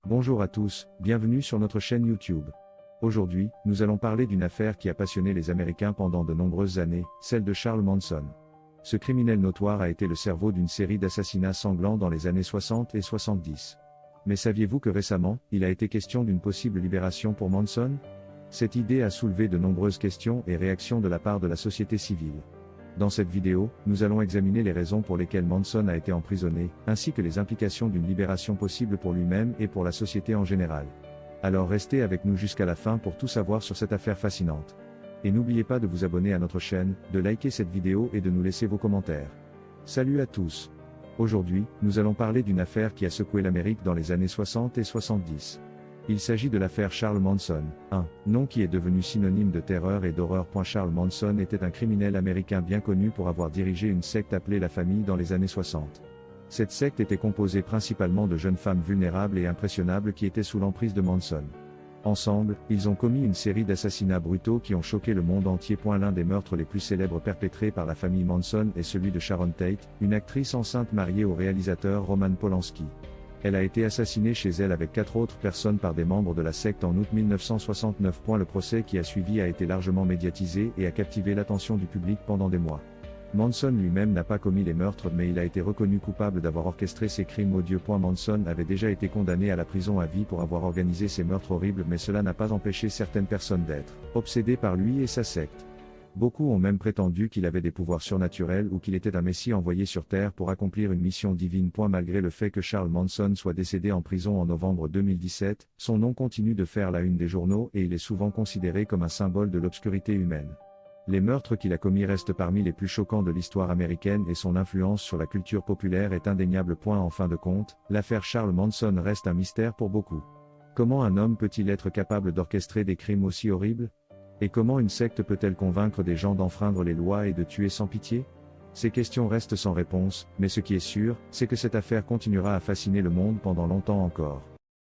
Bonjour à tous, bienvenue sur notre chaîne YouTube. Aujourd'hui, nous allons parler d'une affaire qui a passionné les Américains pendant de nombreuses années, celle de Charles Manson. Ce criminel notoire a été le cerveau d'une série d'assassinats sanglants dans les années 60 et 70. Mais saviez-vous que récemment, il a été question d'une possible libération pour Manson? Cette idée a soulevé de nombreuses questions et réactions de la part de la société civile. Dans cette vidéo, nous allons examiner les raisons pour lesquelles Manson a été emprisonné, ainsi que les implications d'une libération possible pour lui-même et pour la société en général. Alors restez avec nous jusqu'à la fin pour tout savoir sur cette affaire fascinante. Et n'oubliez pas de vous abonner à notre chaîne, de liker cette vidéo et de nous laisser vos commentaires. Salut à tous! Aujourd'hui, nous allons parler d'une affaire qui a secoué l'Amérique dans les années 60 et 70. Il s'agit de l'affaire Charles Manson, un nom qui est devenu synonyme de terreur et d'horreur. Charles Manson était un criminel américain bien connu pour avoir dirigé une secte appelée la Famille dans les années 60. Cette secte était composée principalement de jeunes femmes vulnérables et impressionnables qui étaient sous l'emprise de Manson. Ensemble, ils ont commis une série d'assassinats brutaux qui ont choqué le monde entier. L'un des meurtres les plus célèbres perpétrés par la famille Manson est celui de Sharon Tate, une actrice enceinte mariée au réalisateur Roman Polanski. Elle a été assassinée chez elle avec 4 autres personnes par des membres de la secte en août 1969. Le procès qui a suivi a été largement médiatisé et a captivé l'attention du public pendant des mois. Manson lui-même n'a pas commis les meurtres, mais il a été reconnu coupable d'avoir orchestré ces crimes odieux. Manson avait déjà été condamné à la prison à vie pour avoir organisé ces meurtres horribles, mais cela n'a pas empêché certaines personnes d'être obsédées par lui et sa secte. Beaucoup ont même prétendu qu'il avait des pouvoirs surnaturels ou qu'il était un messie envoyé sur Terre pour accomplir une mission divine. Malgré le fait que Charles Manson soit décédé en prison en novembre 2017, son nom continue de faire la une des journaux et il est souvent considéré comme un symbole de l'obscurité humaine. Les meurtres qu'il a commis restent parmi les plus choquants de l'histoire américaine et son influence sur la culture populaire est indéniable. En fin de compte, l'affaire Charles Manson reste un mystère pour beaucoup. Comment un homme peut-il être capable d'orchestrer des crimes aussi horribles? Et comment une secte peut-elle convaincre des gens d'enfreindre les lois et de tuer sans pitié? Ces questions restent sans réponse, mais ce qui est sûr, c'est que cette affaire continuera à fasciner le monde pendant longtemps encore.